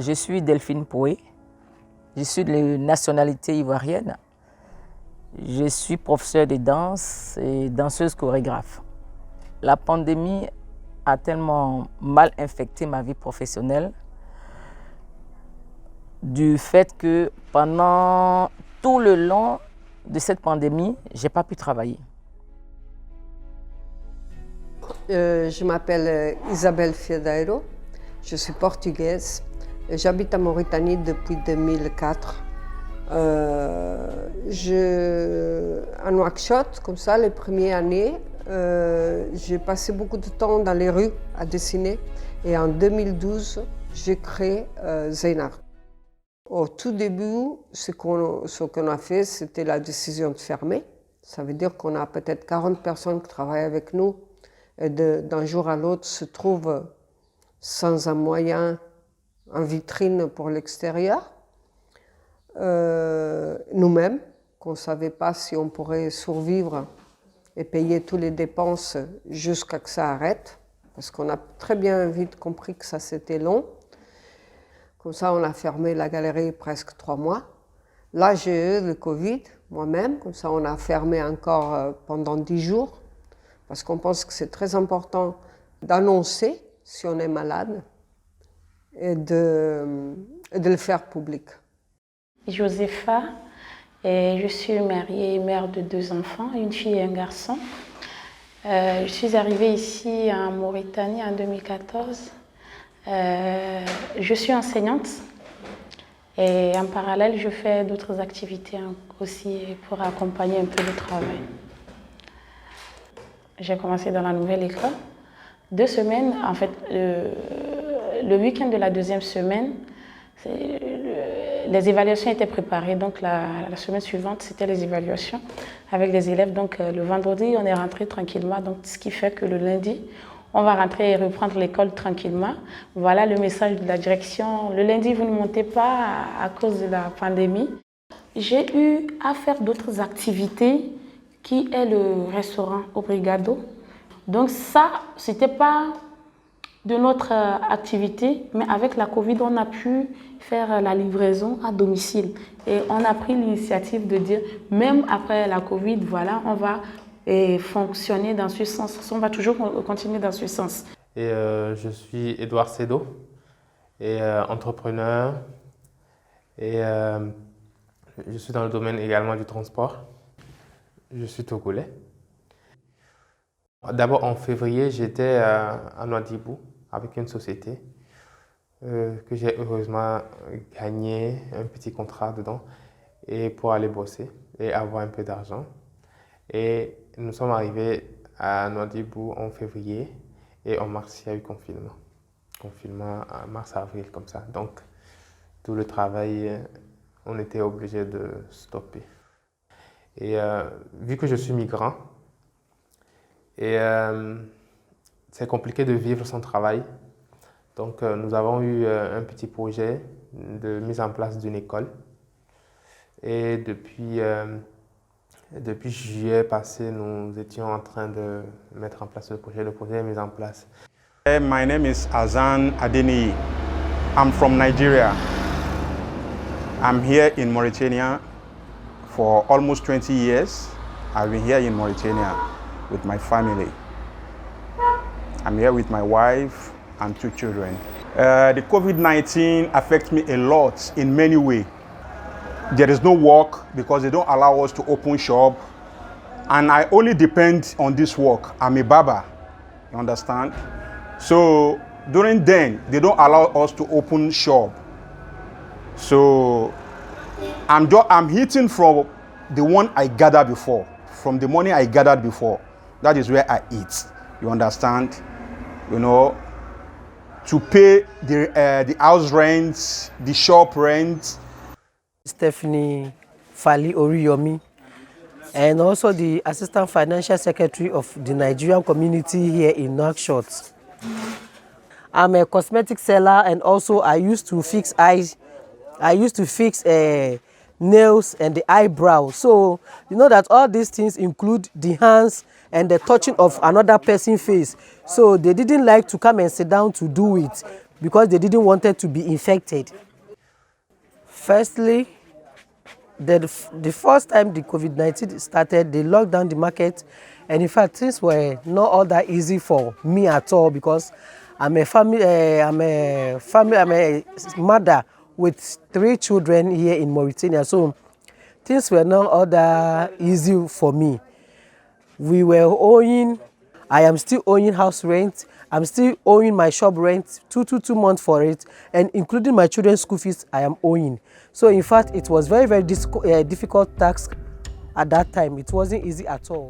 Je suis Delphine Poué, je suis de nationalité ivoirienne. Je suis professeure de danse et danseuse chorégraphe. La pandémie a tellement mal infecté ma vie professionnelle du fait que pendant tout le long de cette pandémie, je n'ai pas pu travailler. Je m'appelle Isabelle Fiedeiro, je suis portugaise. J'habite en Mauritanie depuis 2004. À Nouakchott, comme ça, les premières années, j'ai passé beaucoup de temps dans les rues à dessiner. Et en 2012, j'ai créé Zeinart. Au tout début, ce qu'on a fait, c'était la décision de fermer. Ça veut dire qu'on a peut-être 40 personnes qui travaillent avec nous et d'un jour à l'autre se trouvent sans un moyen en vitrine pour l'extérieur. Nous-mêmes, qu'on ne savait pas si on pourrait survivre et payer toutes les dépenses jusqu'à ce que ça arrête, parce qu'on a très bien vite compris que ça c'était long. Comme ça, on a fermé la galerie presque 3 mois. Là, j'ai eu le Covid moi-même, comme ça on a fermé encore pendant 10 jours, parce qu'on pense que c'est très important d'annoncer si on est malade et de le faire public. Josepha, et je suis mariée et mère de 2 enfants, une fille et un garçon. Je suis arrivée ici en Mauritanie en 2014. Je suis enseignante et en parallèle, je fais d'autres activités aussi pour accompagner un peu le travail. J'ai commencé dans la nouvelle école. 2 semaines, en fait, le week-end de la 2e semaine, les évaluations étaient préparées. Donc la semaine suivante, c'était les évaluations avec les élèves. Donc le vendredi, on est rentré tranquillement. Donc ce qui fait que le lundi, on va rentrer et reprendre l'école tranquillement. Voilà le message de la direction. Le lundi, vous ne montez pas à cause de la pandémie. J'ai eu à faire d'autres activités qui est le restaurant Obrigado. Donc ça, c'était pas de notre activité, mais avec la Covid, on a pu faire la livraison à domicile. Et on a pris l'initiative de dire, même après la Covid, voilà, on va fonctionner dans ce sens. On va toujours continuer dans ce sens. Et je suis Edouard Sedo, et entrepreneur. Et je suis dans le domaine également du transport. Je suis togolais. D'abord, en février, j'étais à Nouadhibou avec une société que j'ai heureusement gagné un petit contrat dedans et pour aller bosser et avoir un peu d'argent. Et nous sommes arrivés à Nouadhibou en février et en mars, il y a eu confinement. Confinement en mars-avril comme ça. Donc, tout le travail, on était obligé de stopper. Et vu que je suis migrant, c'est compliqué de vivre sans travail. Donc nous avons eu un petit projet de mise en place d'une école. Et depuis juillet passé, nous étions en train de mettre en place le projet. Le projet est mis en place. My name is Azan Adeniyi. I'm from Nigeria. I'm here in Mauritania for almost 20 years. I've been here in Mauritania with my family. I'm here with my wife and 2 children. The COVID-19 affects me a lot in many ways. There is no work because they don't allow us to open shop. And I only depend on this work. I'm a barber, you understand? So during then, they don't allow us to open shop. So I'm eating from the one I gathered before. From the money I gathered before. That is where I eat. You understand? You know, to pay the house rent, the shop rent. Stephanie Fali Oriyomi, and also the Assistant Financial Secretary of the Nigerian community here in Nouakchott. I'm a cosmetic seller, and also I used to fix eyes. I used to fix nails and the eyebrow. So you know that all these things include the hands and the touching of another person's face. So they didn't like to come and sit down to do it. because they didn't want to be infected. Firstly, the first time the COVID-19 started, they locked down the market, and in fact things were not all that easy for me at all, because I'm a mother with 3 children here in Mauritania, so things were not all that easy for me. We were owing, I am still owing house rent, I'm still owing my shop rent, 2 months for it, and including my children's school fees I am owing. So in fact, it was very, very difficult task at that time. It wasn't easy at all.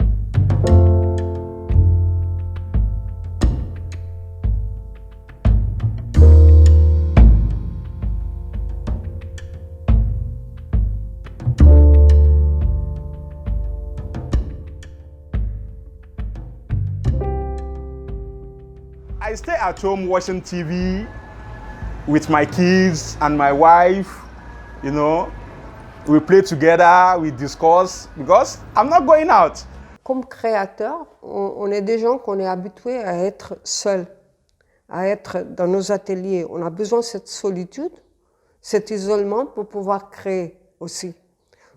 I stay at home watching TV with my kids and my wife, you know. We play together, we discuss, because I'm not going out. Comme créateur, on est des gens qu'on est habitués à être seuls, à être dans nos ateliers. On a besoin de cette solitude, cet isolement pour pouvoir créer aussi.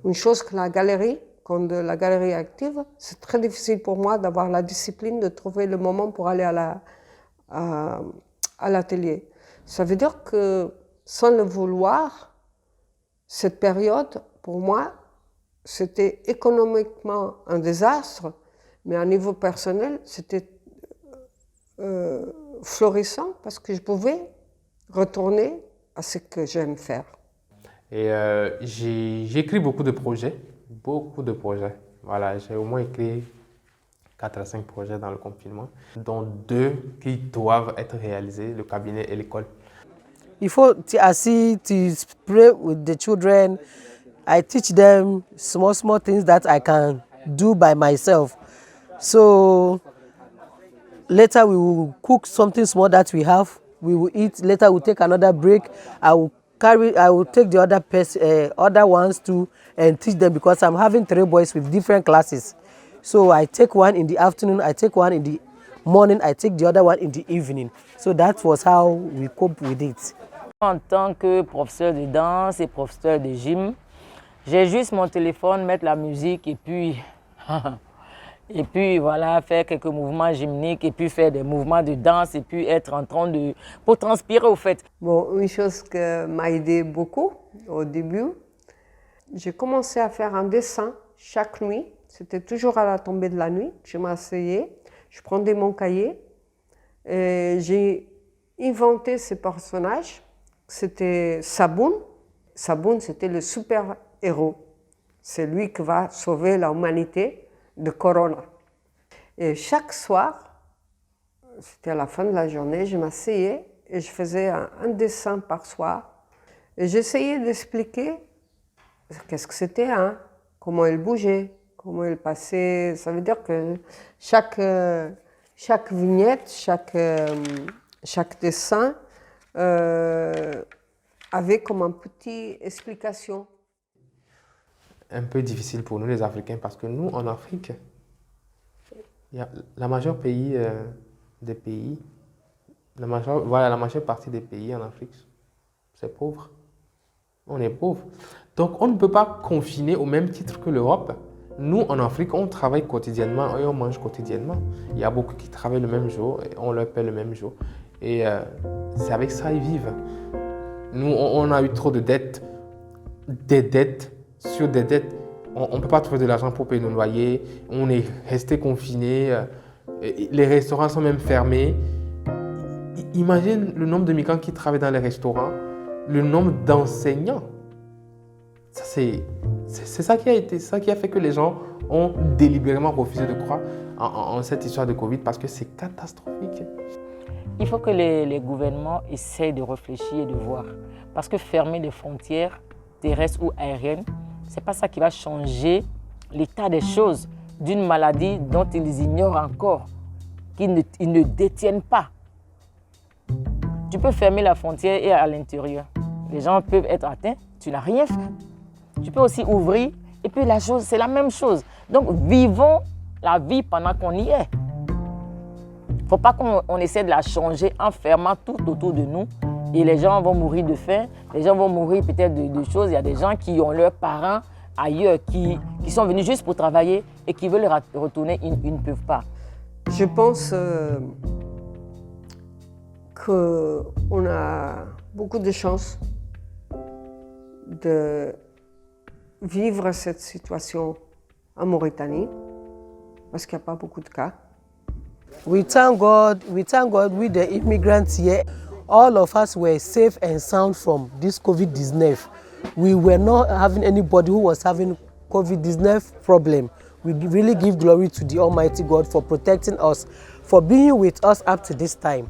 Une chose que la galerie, comme de la galerie active, c'est très difficile pour moi d'avoir la discipline de trouver le moment pour aller à l'atelier. Ça veut dire que sans le vouloir, cette période, pour moi, c'était économiquement un désastre, mais à niveau personnel, c'était florissant parce que je pouvais retourner à ce que j'aime faire. Et j'ai écrit beaucoup de projets. Voilà, j'ai au moins écrit 4 à 5 projets dans le confinement, dont 2 qui doivent être réalisés, le cabinet et l'école. Il faut to pray with the children. I teach them small things that I can do by myself. So later we will cook something small that we have. We will eat. Later we'll take another break. I will take the other ones too and teach them, because I'm having 3 boys with different classes. So I take one in the afternoon, I take one in the morning, I take the other one in the evening. So that was how we cope with it. En tant que professeur de danse et professeur de gym, j'ai juste mon téléphone, mettre la musique et puis voilà, faire quelques mouvements gymniques et puis faire des mouvements de danse et puis être en train pour transpirer au fait. Bon, une chose qui m'a aidé beaucoup au début, j'ai commencé à faire un dessin chaque nuit. C'était toujours à la tombée de la nuit. Je m'asseyais, je prenais mon cahier et j'ai inventé ce personnage. C'était Saboun. Saboun, c'était le super-héros. C'est lui qui va sauver l'humanité de Corona. Et chaque soir, c'était à la fin de la journée, je m'asseyais et je faisais un dessin par soir. Et j'essayais d'expliquer qu'est-ce que c'était, hein, comment il bougeait, comment il passait. Ça veut dire que chaque vignette, chaque dessin avait comme une petite explication. Un peu difficile pour nous les Africains, parce que nous, en Afrique, la majeure partie des pays en Afrique, c'est pauvre. On est pauvre. Donc on ne peut pas confiner au même titre que l'Europe. Nous, en Afrique, on travaille quotidiennement et on mange quotidiennement. Il y a beaucoup qui travaillent le même jour et on leur paie le même jour. Et c'est avec ça qu'ils vivent. Nous, on a eu trop de dettes, des dettes sur des dettes. On ne peut pas trouver de l'argent pour payer nos loyers. On est resté confinés. Les restaurants sont même fermés. Imagine le nombre de migrants qui travaillent dans les restaurants, le nombre d'enseignants. C'est ça qui a fait que les gens ont délibérément refusé de croire en cette histoire de Covid, parce que c'est catastrophique. Il faut que les gouvernements essayent de réfléchir et de voir. Parce que fermer les frontières terrestres ou aériennes, ce n'est pas ça qui va changer l'état des choses d'une maladie dont ils ignorent encore, qu'ils ne détiennent pas. Tu peux fermer la frontière et à l'intérieur, les gens peuvent être atteints, tu n'as rien fait. Tu peux aussi ouvrir et puis la chose, c'est la même chose. Donc vivons la vie pendant qu'on y est. Il ne faut pas qu'on essaie de la changer en fermant tout autour de nous Et les gens vont mourir de faim, les gens vont mourir peut-être de choses. Il y a des gens qui ont leurs parents ailleurs, qui sont venus juste pour travailler et qui veulent retourner, ils ne peuvent pas. Je pense qu'on a beaucoup de chance de vivre cette situation en Mauritanie, parce qu'il n'y a pas beaucoup de cas. We thank God with the immigrants here. All of us were safe and sound from this COVID-19. We were not having anybody who was having COVID-19 problem. We really give glory to the Almighty God for protecting us, for being with us up to this time.